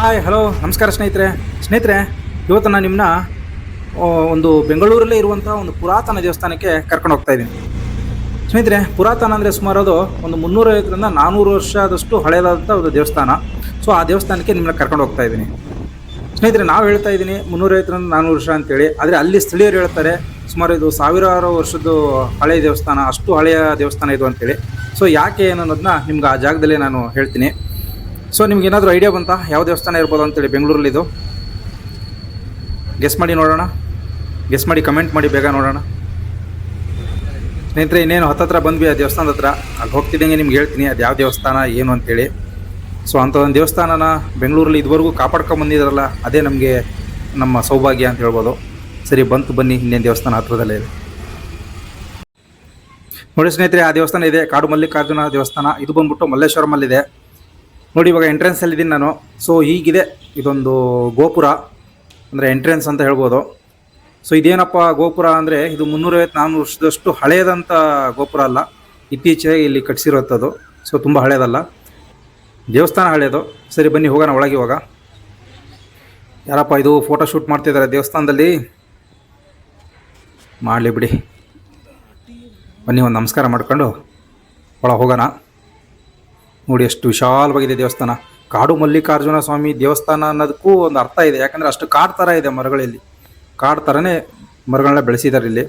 Hi hello ನಮಸ್ಕಾರ ಸ್ನೇಹಿತರೆ ಇವತ್ತು ನಾನು ನಿಮ್ಮನ್ನ ಒಂದು ಬೆಂಗಳೂರಲ್ಲೇ ಇರುವಂಥ ಒಂದು ಪುರಾತನ ದೇವಸ್ಥಾನಕ್ಕೆ ಕರ್ಕೊಂಡು ಹೋಗ್ತಾ ಇದ್ದೀನಿ. ಸ್ನೇಹಿತರೆ, ಪುರಾತನ ಅಂದರೆ ಸುಮಾರು ಅದು ಒಂದು 350ರಿಂದ 400 ವರ್ಷದಷ್ಟು ಹಳೆಯದಾದಂಥ ಒಂದು ದೇವಸ್ಥಾನ. ಸೊ ಆ ದೇವಸ್ಥಾನಕ್ಕೆ ನಿಮ್ಮನ್ನ ಕರ್ಕೊಂಡು ಹೋಗ್ತಾ ಇದ್ದೀನಿ. ಸ್ನೇಹಿತರೆ, ನಾವು ಹೇಳ್ತಾ ಇದ್ದೀನಿ 350ರಿಂದ 400 ವರ್ಷ ಅಂತೇಳಿ, ಆದರೆ ಅಲ್ಲಿ ಸ್ಥಳೀಯರು ಹೇಳ್ತಾರೆ ಸುಮಾರು ಇದು ಸಾವಿರಾರು ವರ್ಷದ್ದು ಹಳೆಯ ದೇವಸ್ಥಾನ, ಅಷ್ಟು ಹಳೆಯ ದೇವಸ್ಥಾನ ಇದು ಅಂತೇಳಿ. ಸೊ ಯಾಕೆ ಏನು ಅನ್ನೋದನ್ನ ನಿಮ್ಗೆ ಆ ಜಾಗದಲ್ಲೇ ನಾನು ಹೇಳ್ತೀನಿ. ಸೊ ನಿಮ್ಗೆ ಏನಾದರೂ ಐಡಿಯಾ ಬಂತಾ ಯಾವ ದೇವಸ್ಥಾನ ಇರ್ಬೋದು ಅಂತೇಳಿ ಬೆಂಗಳೂರಲ್ಲಿದು? ಗೆಸ್ ಮಾಡಿ ನೋಡೋಣ, ಗೆಸ್ ಮಾಡಿ ಕಮೆಂಟ್ ಮಾಡಿ ಬೇಗ ನೋಡೋಣ. ಸ್ನೇಹಿತರೆ, ಇನ್ನೇನು ಹತ್ತತ್ರ ಬಂದ್ವಿ ಆ ದೇವಸ್ಥಾನದ ಹತ್ರ. ಅಲ್ಲಿ ಹೋಗ್ತಿದ್ದಂಗೆ ನಿಮ್ಗೆ ಹೇಳ್ತೀನಿ ಅದು ಯಾವ ದೇವಸ್ಥಾನ ಏನು ಅಂತೇಳಿ. ಸೊ ಅಂಥ ಒಂದು ದೇವಸ್ಥಾನನ ಬೆಂಗಳೂರಲ್ಲಿ ಇದುವರೆಗೂ ಕಾಪಾಡ್ಕೊಂಬಂದಿದ್ದಾರಲ್ಲ, ಅದೇ ನಮಗೆ ನಮ್ಮ ಸೌಭಾಗ್ಯ ಅಂತ ಹೇಳ್ಬೋದು. ಸರಿ, ಬಂತು ಬನ್ನಿ, ಇನ್ನೇನು ದೇವಸ್ಥಾನ ಹತ್ರದಲ್ಲೇ ಇದೆ ನೋಡಿ. ಸ್ನೇಹಿತರೆ, ಆ ದೇವಸ್ಥಾನ ಇದೆ ಕಾಡು ಮಲ್ಲಿಕಾರ್ಜುನ ದೇವಸ್ಥಾನ. ಇದು ಬಂದ್ಬಿಟ್ಟು ಮಲ್ಲೇಶ್ವರಮಲ್ಲಿದೆ ನೋಡಿ. ಇವಾಗ ಎಂಟ್ರೆನ್ಸಲ್ಲಿದ್ದೀನಿ ನಾನು. ಸೊ ಹೀಗಿದೆ ಇದೊಂದು ಗೋಪುರ, ಅಂದರೆ ಎಂಟ್ರೆನ್ಸ್ ಅಂತ ಹೇಳ್ಬೋದು. ಸೊ ಇದೇನಪ್ಪ ಗೋಪುರ ಅಂದರೆ ಇದು 350-400 ವರ್ಷದಷ್ಟು ಹಳೆಯದಂಥ ಗೋಪುರ ಅಲ್ಲ, ಇತ್ತೀಚೆಗೆ ಇಲ್ಲಿ ಕಟ್ಟಿಸಿರುವಂಥದ್ದು. ಸೊ ತುಂಬ ಹಳೆಯದಲ್ಲ, ದೇವಸ್ಥಾನ ಹಳೆಯದು. ಸರಿ ಬನ್ನಿ ಹೋಗೋಣ ಒಳಗೆ. ಇವಾಗ ಯಾರಪ್ಪ ಇದು ಫೋಟೋ ಶೂಟ್ ಮಾಡ್ತಿದ್ದಾರೆ ದೇವಸ್ಥಾನದಲ್ಲಿ? ಮಾಡಲಿ ಬಿಡಿ, ಬನ್ನಿ ಒಂದು ನಮಸ್ಕಾರ ಮಾಡ್ಕೊಂಡು ಒಳಗೆ ಹೋಗೋಣ. ನೋಡಿ ಎಷ್ಟು ವಿಶಾಲವಾಗಿದೆ ದೇವಸ್ಥಾನ. ಕಾಡು ಮಲ್ಲಿಕಾರ್ಜುನ ಸ್ವಾಮಿ ದೇವಸ್ಥಾನ ಅನ್ನೋದಕ್ಕೂ ಒಂದು ಅರ್ಥ ಇದೆ, ಯಾಕಂದರೆ ಅಷ್ಟು ಕಾಡು ಥರ ಇದೆ ಮರಗಳಲ್ಲಿ, ಕಾಡು ಥರನೇ ಮರಗಳನ್ನ ಬೆಳೆಸಿದ್ದಾರೆ ಇಲ್ಲಿ.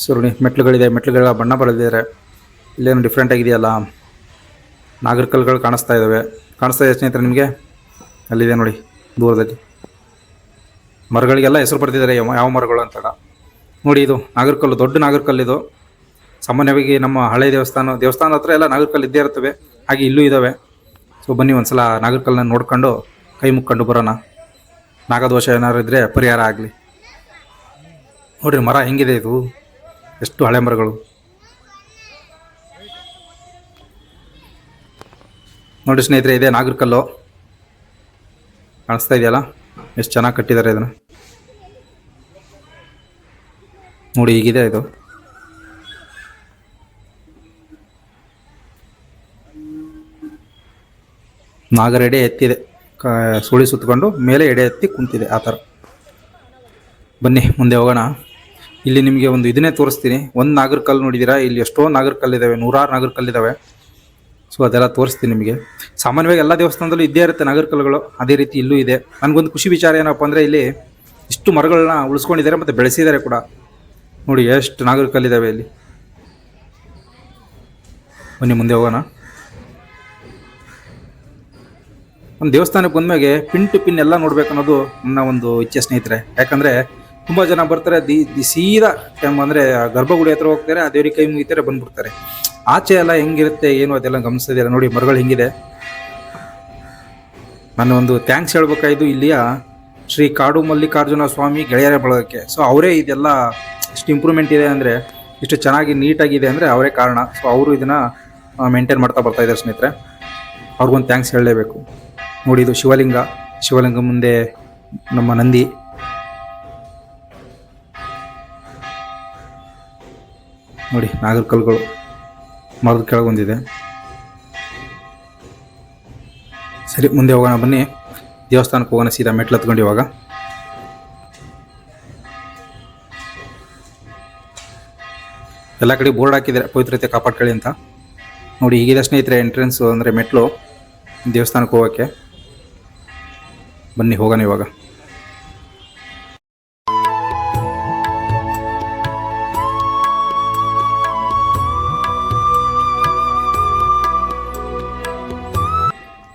ಸುರುಣಿ ಮೆಟ್ಲುಗಳಿದೆ, ಮೆಟ್ಲುಗಳ ಬಣ್ಣ ಬರೆದಿದ್ದಾರೆ. ಇಲ್ಲೇನು ಡಿಫ್ರೆಂಟ್ ಆಗಿದೆಯಲ್ಲ, ನಾಗರಕಲ್ಲುಗಳು ಕಾಣಿಸ್ತಾ ಇದೆ ಸ್ನೇಹಿತರೆ ನಿಮಗೆ. ಅಲ್ಲಿದೆ ನೋಡಿ ದೂರದಲ್ಲಿ, ಮರಗಳಿಗೆಲ್ಲ ಹೆಸರು ಬರ್ತಿದ್ದಾರೆ ಯಾವ ಮರಗಳು ಅಂತ ನೋಡಿ. ಇದು ನಾಗರಕಲ್ಲು, ದೊಡ್ಡ ನಾಗರಕಲ್ಲಿದು. ಸಾಮಾನ್ಯವಾಗಿ ನಮ್ಮ ಹಳೆ ದೇವಸ್ಥಾನ ಹತ್ರ ಎಲ್ಲ ನಾಗರಕಲ್ಲು ಇದ್ದೇ ಇರ್ತವೆ, ಹಾಗೆ ಇಲ್ಲೂ ಇದ್ದಾವೆ. ಸೊ ಬನ್ನಿ ಒಂದ್ಸಲ ನಾಗರಕಲ್ಲನ್ನ ನೋಡ್ಕೊಂಡು ಕೈ ಮುಕ್ಕೊಂಡು ಬರೋಣ. ನಾಗದೋಷ ಏನಾದ್ರು ಇದ್ದರೆ ಪರಿಹಾರ ಆಗಲಿ. ನೋಡ್ರಿ ಮರ ಹೆಂಗಿದೆ, ಇದು ಎಷ್ಟು ಹಳೆ ಮರಗಳು. ನೋಡಿ ಸ್ನೇಹಿತರೆ, ಇದೆ ನಾಗರಕಲ್ಲು, ಕಾಣಿಸ್ತಾ ಇದೆಯಲ್ಲ, ಎಷ್ಟು ಚೆನ್ನಾಗಿ ಕಟ್ಟಿದ್ದಾರೆ ಇದನ್ನು ನೋಡಿ. ಹೀಗಿದೆ ಇದು. ನಾಗರ ಎಡೆ ಎತ್ತಿದೆ, ಸುಳಿ ಸುತ್ತಕೊಂಡು ಮೇಲೆ ಎಡೆ ಎತ್ತಿ ಕುಂತಿದೆ, ಆ ಥರ. ಬನ್ನಿ ಮುಂದೆ ಹೋಗೋಣ. ಇಲ್ಲಿ ನಿಮಗೆ ಒಂದು ಇದನ್ನೇ ತೋರಿಸ್ತೀನಿ. ಒಂದು ನಾಗರಕಲ್ಲು ನೋಡಿದ್ದೀರಾ, ಇಲ್ಲಿ ಎಷ್ಟೋ ನಾಗರಕಲ್ಲಿದ್ದಾವೆ, 100 ನಾಗರಕಲ್ಲಿದ್ದಾವೆ. ಸೊ ಅದೆಲ್ಲ ತೋರಿಸ್ತೀನಿ ನಿಮಗೆ. ಸಾಮಾನ್ಯವಾಗಿ ಎಲ್ಲ ದೇವಸ್ಥಾನದಲ್ಲೂ ಇದ್ದೇ ಇರುತ್ತೆ ನಾಗರಕಲ್ಲುಗಳು, ಅದೇ ರೀತಿ ಇಲ್ಲೂ ಇದೆ. ನನಗೊಂದು ಖುಷಿ ವಿಚಾರ ಏನಪ್ಪ ಅಂದರೆ ಇಲ್ಲಿ ಇಷ್ಟು ಮರಗಳನ್ನ ಉಳಿಸ್ಕೊಂಡಿದ್ದಾರೆ ಮತ್ತು ಬೆಳೆಸಿದ್ದಾರೆ ಕೂಡ. ನೋಡಿ ಎಷ್ಟು ನಾಗರಕಲ್ಲಿದ್ದಾವೆ ಇಲ್ಲಿ. ಬನ್ನಿ ಮುಂದೆ ಹೋಗೋಣ. ಒಂದು ದೇವಸ್ಥಾನಕ್ಕೆ ಬಂದ್ಮೇಲೆ ಪಿನ್ ಟು ಪಿನ್ ಎಲ್ಲ ನೋಡ್ಬೇಕು ಅನ್ನೋದು ನನ್ನ ಒಂದು ಇಚ್ಛೆ ಸ್ನೇಹಿತರೆ. ಯಾಕಂದರೆ ತುಂಬ ಜನ ಬರ್ತಾರೆ ಸೀದಾ ಅಂದರೆ ಗರ್ಭಗುಡಿ ಹತ್ರ ಹೋಗ್ತಾರೆ, ಆ ದೇವ್ರಿಗೆ ಕೈ ಮುಗಿತಾರೆ, ಬಂದ್ಬಿಡ್ತಾರೆ. ಆಚೆ ಎಲ್ಲ ಹೆಂಗಿರುತ್ತೆ ಏನು ಅದೆಲ್ಲ ಗಮನಿಸ್ತಿದ್ದೀರ ನೋಡಿ, ಮರಗಳು ಹೆಂಗಿದೆ. ನಾನು ಒಂದು ಥ್ಯಾಂಕ್ಸ್ ಹೇಳ್ಬೇಕಾಯ್ತು ಇಲ್ಲಿಯ ಶ್ರೀ ಕಾಡು ಮಲ್ಲಿಕಾರ್ಜುನ ಸ್ವಾಮಿ ಗೆಳೆಯರ ಬಳಗಕ್ಕೆ. ಸೊ ಅವರೇ ಇದೆಲ್ಲ ಇಷ್ಟು ಇಂಪ್ರೂವ್ಮೆಂಟ್ ಇದೆ ಅಂದರೆ, ಇಷ್ಟು ಚೆನ್ನಾಗಿ ನೀಟಾಗಿದೆ ಅಂದರೆ ಅವರೇ ಕಾರಣ. ಸೊ ಅವರು ಇದನ್ನು ಮೇಂಟೈನ್ ಮಾಡ್ತಾ ಬರ್ತಾಯಿದ್ದಾರೆ ಸ್ನೇಹಿತರೆ. ಅವ್ರಿಗೊಂದು ಥ್ಯಾಂಕ್ಸ್ ಹೇಳಲೇಬೇಕು. ನೋಡಿ ಇದು ಶಿವಲಿಂಗ ಮುಂದೆ ನಮ್ಮ ನಂದಿ. ನೋಡಿ ನಾಗರಕಲ್ಲುಗಳು ಮರದ ಕೆಳಗೆ ಬಂದಿದೆ. ಸರಿ ಮುಂದೆ ಹೋಗೋಣ ಬನ್ನಿ, ದೇವಸ್ಥಾನಕ್ಕೆ ಹೋಗೋಣ. ಸೀದಾ ಮೆಟ್ಲು ಹತ್ಕೊಂಡು ಇವಾಗ. ಎಲ್ಲ ಕಡೆ ಬೋರ್ಡ್ ಹಾಕಿದ್ದಾರೆ ಪವಿತ್ರತೆ ಕಾಪಾಡ್ಕೊಳ್ಳಿ ಅಂತ. ನೋಡಿ ಹೀಗಿದೆ ಸ್ನೇಹಿತರೆ ಎಂಟ್ರೆನ್ಸು, ಅಂದರೆ ಮೆಟ್ಲು ದೇವಸ್ಥಾನಕ್ಕೆ ಹೋಗೋಕ್ಕೆ. ಬನ್ನಿ ಹೋಗೋಣ ಇವಾಗ.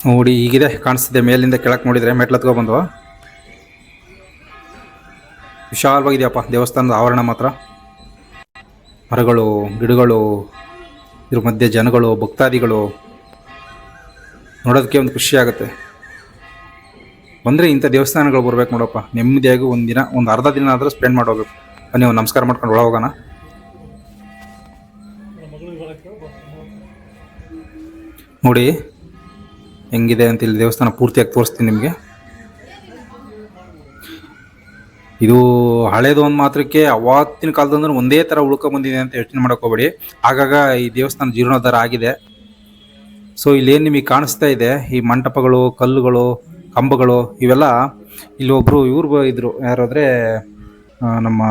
ನೋಡಿ ಹೀಗಿದೆ ಕಾಣಿಸ್ತಿದೆ, ಮೇಲಿಂದ ಕೆಳಕ್ಕೆ ನೋಡಿದರೆ ಮೆಟ್ಲು ಹತ್ಕೊ ಬಂದು. ವಿಶಾಲವಾಗಿದೆಯಪ್ಪ ದೇವಸ್ಥಾನದ ಆವರಣ ಮಾತ್ರ. ಮರಗಳು, ಗಿಡಗಳು, ಇದ್ರ ಮಧ್ಯೆ ಜನಗಳು, ಭಕ್ತಾದಿಗಳು, ನೋಡೋದಕ್ಕೆ ಒಂದು ಖುಷಿ ಆಗುತ್ತೆ. ಬಂದರೆ ಇಂಥ ದೇವಸ್ಥಾನಗಳು ಬರ್ಬೇಕು ನೋಡಪ್ಪ, ನೆಮ್ಮದಿಯಾಗಿ ಒಂದು ಅರ್ಧ ದಿನ ಆದರೂ ಸ್ಪೆಂಡ್ ಮಾಡೋಬೇಕು. ಬನ್ನಿ ಒಂದು ನಮಸ್ಕಾರ ಮಾಡ್ಕೊಂಡು ಒಳ ಹೋಗೋಣ. ನೋಡಿ ಹೆಂಗಿದೆ ಅಂತ ಇಲ್ಲಿ ದೇವಸ್ಥಾನ ಪೂರ್ತಿಯಾಗಿ ತೋರಿಸ್ತೀನಿ ನಿಮಗೆ. ಇದು ಹಳೇದು ಒಂದು ಮಾತ್ರಕ್ಕೆ ಅವತ್ತಿನ ಕಾಲದಂದ್ರೆ ಒಂದೇ ಥರ ಉಳ್ಕೊಂಬಂದಿದೆ ಅಂತ ಯೋಚನೆ ಮಾಡೋಕ್ಕೋಗ್ಬೇಡಿ. ಆಗಾಗ ಈ ದೇವಸ್ಥಾನ ಜೀರ್ಣೋದ್ಧಾರ ಆಗಿದೆ. ಸೊ ಇಲ್ಲೇನು ನಿಮಗೆ ಕಾಣಿಸ್ತಾ ಇದೆ, ಈ ಮಂಟಪಗಳು, ಕಲ್ಲುಗಳು, ಕಂಬಗಳು ಇವೆಲ್ಲ. ಇಲ್ಲಿ ಒಬ್ಬರು ಇವ್ರು ಇದ್ರು, ಯಾರಾದರೆ ನಮ್ಮ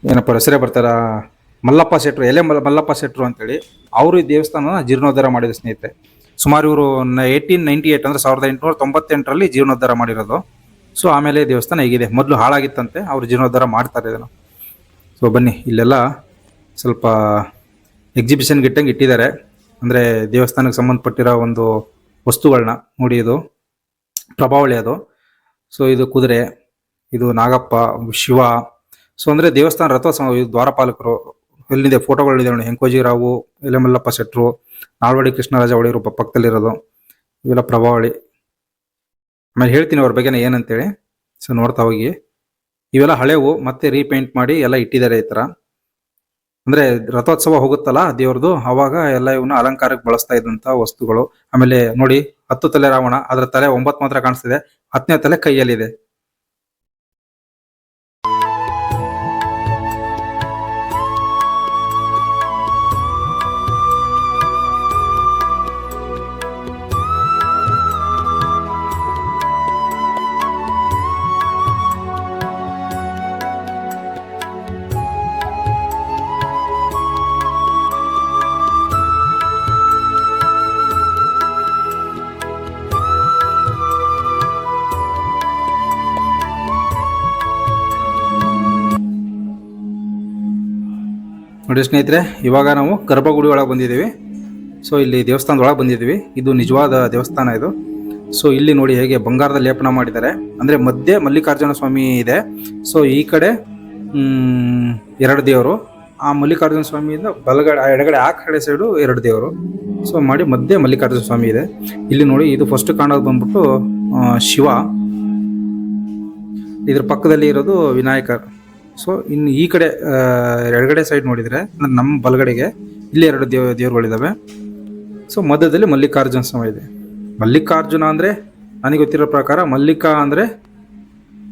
ಏನಪ್ಪ ಹೆಸರೇ ಬರ್ತಾರ, ಮಲ್ಲಪ್ಪ ಶೆಟ್ರು, ಮಲ್ಲಪ್ಪ ಶೆಟ್ರು ಅಂತೇಳಿ, ಅವರು ಈ ದೇವಸ್ಥಾನ ಜೀರ್ಣೋದ್ಧಾರ ಮಾಡಿದ್ರು ಸ್ನೇಹಿತರೆ. ಸುಮಾರು ಇವರು 1898 ಅಂದರೆ 1898ರಲ್ಲಿ ಜೀರ್ಣೋದ್ಧಾರ ಮಾಡಿರೋದು. ಸೊ ಆಮೇಲೆ ದೇವಸ್ಥಾನ ಹೇಗಿದೆ, ಮೊದಲು ಹಾಳಾಗಿತ್ತಂತೆ, ಅವರು ಜೀರ್ಣೋದ್ಧಾರ ಮಾಡ್ತಾರೆ ಇದನ್ನು. ಸೊ ಬನ್ನಿ, ಇಲ್ಲೆಲ್ಲ ಸ್ವಲ್ಪ ಎಕ್ಸಿಬಿಷನ್ ಗಿಟ್ಟಂಗೆ ಇಟ್ಟಿದ್ದಾರೆ, ಅಂದರೆ ದೇವಸ್ಥಾನಕ್ಕೆ ಸಂಬಂಧಪಟ್ಟಿರೋ ಒಂದು ವಸ್ತುಗಳನ್ನ ನೋಡಿ. ಇದು ಪ್ರಭಾವಳಿ ಅದು. ಸೊ ಇದು ಕುದುರೆ, ಇದು ನಾಗಪ್ಪ, ಶಿವ. ಸೊ ಅಂದರೆ ದೇವಸ್ಥಾನ ರಥೋತ್ಸವ, ಇದು ದ್ವಾರಪಾಲಕರು ಎಲ್ಲಿದೆ ಫೋಟೋಗಳಿದೆ ನೋಡಿ, ಹೆಂಕೋಜಿರಾವು, ಎಲೆಮಲ್ಲಪ್ಪ ಶೆಟ್ರು, ನಾಲ್ವಡಿ ಕೃಷ್ಣರಾಜ ಒಡೆಯರು ಪಕ್ಕದಲ್ಲಿರೋದು, ಇವೆಲ್ಲ ಪ್ರಭಾವಳಿ. ಆಮೇಲೆ ಹೇಳ್ತೀನಿ ಅವ್ರ ಬಗ್ಗೆ ಏನಂತೇಳಿ. ಸೊ ನೋಡ್ತಾ ಹೋಗಿ. ಇವೆಲ್ಲ ಹಳೆವು, ಮತ್ತೆ ರೀಪೇಂಟ್ ಮಾಡಿ ಎಲ್ಲ ಇಟ್ಟಿದ್ದಾರೆ ಈ ಥರ. ಅಂದರೆ ರಥೋತ್ಸವ ಹೋಗುತ್ತಲ್ಲ ದೇವ್ರದ್ದು, ಅವಾಗ ಎಲ್ಲ ಇವನ್ನ ಅಲಂಕಾರಕ್ಕೆ ಬಳಸ್ತಾ ಇದ್ದಂಥ ವಸ್ತುಗಳು. ಆಮೇಲೆ ನೋಡಿ 10 ತಲೆ ರಾವಣ, ಅದರ ತಲೆ 9 ಮಾತ್ರ ಕಾಣಿಸ್ತಿದೆ, 10ನೇ ತಲೆ ಕೈಯಲ್ಲಿದೆ. ನೋಡಿ ಸ್ನೇಹಿತರೆ, ಇವಾಗ ನಾವು ಗರ್ಭಗುಡಿ ಒಳಗೆ ಬಂದಿದ್ದೀವಿ. ಸೊ ಇಲ್ಲಿ ದೇವಸ್ಥಾನದ ಒಳಗೆ ಬಂದಿದ್ದೀವಿ. ಇದು ನಿಜವಾದ ದೇವಸ್ಥಾನ ಇದು. ಸೊ ಇಲ್ಲಿ ನೋಡಿ ಹೇಗೆ ಬಂಗಾರದ ಲೇಪನ ಮಾಡಿದ್ದಾರೆ. ಅಂದರೆ ಮಧ್ಯೆ ಮಲ್ಲಿಕಾರ್ಜುನ ಸ್ವಾಮಿ ಇದೆ. ಸೊ ಈ ಕಡೆ 2 ದೇವರು, ಆ ಮಲ್ಲಿಕಾರ್ಜುನ ಸ್ವಾಮಿಯಿಂದ ಬಲಗಡೆ ಎಡಗಡೆ ಆ ಕಡೆ ಸೈಡು 2 ದೇವರು. ಸೊ ಮಾಡಿ ಮಧ್ಯೆ ಮಲ್ಲಿಕಾರ್ಜುನ ಸ್ವಾಮಿ ಇದೆ. ಇಲ್ಲಿ ನೋಡಿ, ಇದು ಫಸ್ಟ್ ಕಾಣೋದು ಬಂದ್ಬಿಟ್ಟು ಶಿವ, ಇದ್ರ ಪಕ್ಕದಲ್ಲಿ ಇರೋದು ವಿನಾಯಕ. ಸೊ ಇನ್ನು ಈ ಕಡೆ ಎಡಗಡೆ ಸೈಡ್ ನೋಡಿದರೆ ಅಂದರೆ ನಮ್ಮ ಬಲಗಡೆಗೆ ಇಲ್ಲಿ 2 ದೇವರುಗಳಿದ್ದಾವೆ. ಸೊ ಮಧ್ಯದಲ್ಲಿ ಮಲ್ಲಿಕಾರ್ಜುನ ಸ್ವಾಮಿ ಇದೆ. ಮಲ್ಲಿಕಾರ್ಜುನ ಅಂದರೆ ನನಗೆ ಗೊತ್ತಿರೋ ಪ್ರಕಾರ, ಮಲ್ಲಿಕಾ ಅಂದರೆ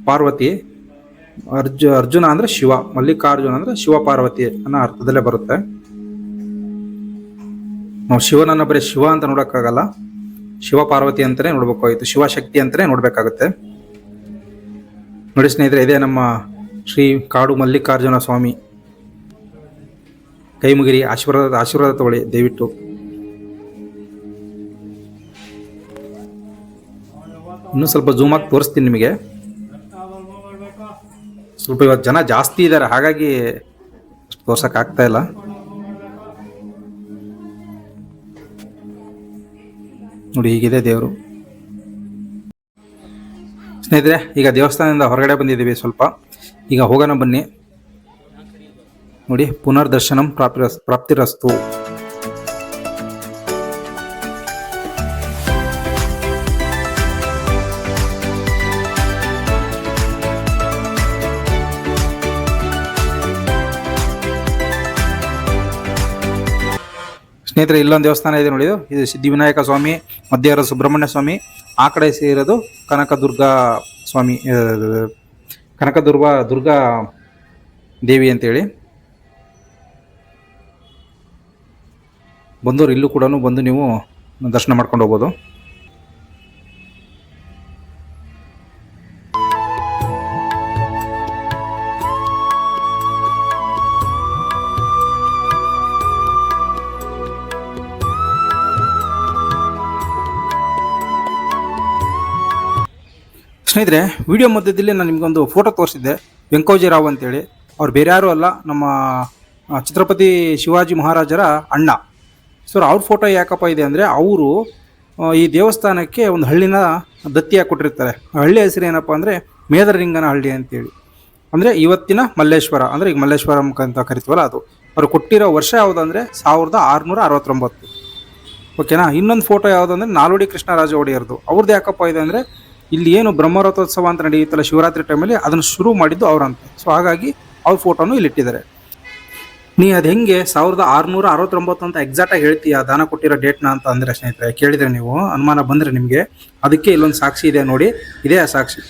ಪಾರ್ವತಿ, ಅರ್ಜುನ ಅಂದರೆ ಶಿವ, ಮಲ್ಲಿಕಾರ್ಜುನ ಅಂದರೆ ಶಿವ ಪಾರ್ವತಿ ಅನ್ನೋ ಅರ್ಥದಲ್ಲೇ ಬರುತ್ತೆ. ನಾವು ಶಿವನನ್ನು ಬರೀ ಶಿವ ಅಂತ ನೋಡೋಕ್ಕಾಗಲ್ಲ, ಶಿವ ಪಾರ್ವತಿ ಅಂತಲೇ ನೋಡ್ಬೇಕಾಗಿತ್ತು, ಶಿವಶಕ್ತಿ ಅಂತಲೇ ನೋಡಬೇಕಾಗುತ್ತೆ. ನೋಡಿ ಸ್ನೇಹಿತರೆ, ಇದೇ ನಮ್ಮ ಶ್ರೀ ಕಾಡು ಮಲ್ಲಿಕಾರ್ಜುನ ಸ್ವಾಮಿ. ಕೈ ಮುಗಿರಿ, ಆಶೀರ್ವಾದ ತಗೊಳ್ಳಿ ದಯವಿಟ್ಟು. ಇನ್ನೂ ಸ್ವಲ್ಪ ಜೂಮ್ ಆಗಿ ತೋರಿಸ್ತೀನಿ ನಿಮಗೆ. ಸ್ವಲ್ಪ ಇವತ್ತು ಜನ ಜಾಸ್ತಿ ಇದ್ದಾರೆ, ಹಾಗಾಗಿ ಅಷ್ಟು ತೋರ್ಸಕ್ಕೆ ಆಗ್ತಾ ಇಲ್ಲ. ನೋಡಿ ಹೀಗಿದೆ ದೇವರು. ಸ್ನೇಹಿತರೆ, ಈಗ ದೇವಸ್ಥಾನದಿಂದ ಹೊರಗಡೆ ಬಂದಿದ್ದೀವಿ ಸ್ವಲ್ಪ. ಈಗ ಹೋಗೋಣ ಬನ್ನಿ. ನೋಡಿ, ಪುನರ್ದರ್ಶನಂ ಪ್ರಾಪ್ತಿರಸ್ತು. ಸ್ನೇಹಿತರೆ, ಇಲ್ಲೊಂದು ದೇವಸ್ಥಾನ ಇದೆ ನೋಡಿ. ಇದು ಸಿದ್ಧಿವಿನಾಯಕ ಸ್ವಾಮಿ, ಮಧ್ಯ ಇರೋದು ಸುಬ್ರಹ್ಮಣ್ಯ ಸ್ವಾಮಿ, ಆ ಕಡೆ ಸೇರೋದು ಕನಕದುರ್ಗಾ ಸ್ವಾಮಿ, ದುರ್ಗಾ ದೇವಿ ಅಂತೇಳಿ. ಬಂದವರು ಇಲ್ಲೂ ಕೂಡ ಬಂದು ನೀವು ದರ್ಶನ ಮಾಡ್ಕೊಂಡು ಹೋಗ್ಬೋದು. ಸ್ನೇಹಿತರೆ, ವಿಡಿಯೋ ಮಧ್ಯದಲ್ಲಿ ನಾನು ನಿಮಗೊಂದು ಫೋಟೋ ತೋರಿಸಿದ್ದೆ, ವೆಂಕೋಜಿರಾವ್ ಅಂತೇಳಿ. ಅವ್ರು ಬೇರೆ ಯಾರೂ ಅಲ್ಲ, ನಮ್ಮ ಛತ್ರಪತಿ ಶಿವಾಜಿ ಮಹಾರಾಜರ ಅಣ್ಣ. ಸೊ ಅವ್ರ ಫೋಟೋ ಯಾಕಪ್ಪ ಇದೆ ಅಂದರೆ, ಅವರು ಈ ದೇವಸ್ಥಾನಕ್ಕೆ ಒಂದು ಹಳ್ಳಿನ ದತ್ತಿಯಾಗಿ ಕೊಟ್ಟಿರ್ತಾರೆ. ಹಳ್ಳಿ ಹೆಸರು ಏನಪ್ಪ ಅಂದರೆ ಮೇದರಲಿಂಗನ ಹಳ್ಳಿ ಅಂತೇಳಿ. ಅಂದರೆ ಇವತ್ತಿನ ಮಲ್ಲೇಶ್ವರ, ಅಂದರೆ ಈಗ ಮಲ್ಲೇಶ್ವರಂ ಅಂತ ಕರಿತೀವಲ್ಲ ಅದು. ಅವ್ರು ಕೊಟ್ಟಿರೋ ವರ್ಷ ಯಾವುದಂದರೆ 1669. ಓಕೆನಾ. ಇನ್ನೊಂದು ಫೋಟೋ ಯಾವುದಂದರೆ ನಾಲ್ವಡಿ ಕೃಷ್ಣರಾಜ ಒಡೆಯರ್ದು. ಅವ್ರದ್ದು ಯಾಕಪ್ಪ ಇದೆ ಅಂದರೆ, ಇಲ್ಲಿ ಏನು ಬ್ರಹ್ಮರಥೋತ್ಸವ ಅಂತ ನಡೆಯುತ್ತಲ್ಲ ಶಿವರಾತ್ರಿ ಟೈಮಲ್ಲಿ, ಅದನ್ನು ಶುರು ಮಾಡಿದ್ದು ಅವರಂತೆ. ಸೊ ಹಾಗಾಗಿ ಅವ್ರ ಫೋಟೋನು ಇಲ್ಲಿ ಇಟ್ಟಿದ್ದಾರೆ. ನೀ ಅದು ಹೆಂಗೆ 1669 ಅಂತ ಎಕ್ಸಾಕ್ಟಾಗಿ ಹೇಳ್ತೀಯ ದಾನ ಕೊಟ್ಟಿರೋ ಡೇಟ್ನ ಅಂತ ಅಂದರೆ ಸ್ನೇಹಿತರೆ, ಕೇಳಿದರೆ ನೀವು ಅನುಮಾನ ಬಂದರೆ ನಿಮಗೆ, ಅದಕ್ಕೆ ಇಲ್ಲೊಂದು ಸಾಕ್ಷಿ ಇದೆ ನೋಡಿ. ಇದೇ ಆ ಸಾಕ್ಷಿ.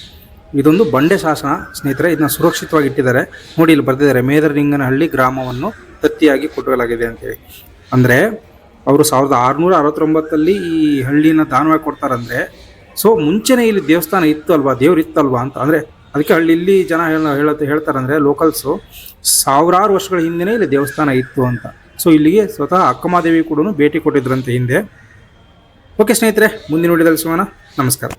ಇದೊಂದು ಬಂಡೆ ಶಾಸನ ಸ್ನೇಹಿತರೆ. ಇದನ್ನ ಸುರಕ್ಷಿತವಾಗಿ ಇಟ್ಟಿದ್ದಾರೆ ನೋಡಿ. ಇಲ್ಲಿ ಬರೆದಿದ್ದಾರೆ, ಮೇದರಲಿಂಗನಹಳ್ಳಿ ಗ್ರಾಮವನ್ನು ದತ್ತಿಯಾಗಿ ಕೊಡಲಾಗಿದೆ ಅಂತೇಳಿ. ಅಂದರೆ ಅವರು 1669 ಈ ಹಳ್ಳಿನ ದಾನವಾಗಿ ಕೊಡ್ತಾರಂದರೆ ಸೊ ಮುಂಚೆನೇ ಇಲ್ಲಿ ದೇವಸ್ಥಾನ ಇತ್ತು ಅಲ್ವಾ, ದೇವ್ರು ಇತ್ತಲ್ವಾ ಅಂತ. ಅಂದರೆ ಅದಕ್ಕೆ ಇಲ್ಲಿ ಜನ ಹೇಳ್ತಾರೆ ಅಂದರೆ ಲೋಕಲ್ಸು, ಸಾವಿರಾರು ವರ್ಷಗಳ ಹಿಂದೆನೇ ಇಲ್ಲಿ ದೇವಸ್ಥಾನ ಇತ್ತು ಅಂತ. ಸೊ ಇಲ್ಲಿಗೆ ಸ್ವತಃ ಅಕ್ಕಮಹಾದೇವಿ ಕೂಡ ಭೇಟಿ ಕೊಟ್ಟಿದ್ರಂತೆ ಹಿಂದೆ. ಓಕೆ ಸ್ನೇಹಿತರೆ, ಮುಂದಿನ ವಿಡಿಯೋದಲ್ಲಿ ಸಿಗೋಣ. ನಮಸ್ಕಾರ.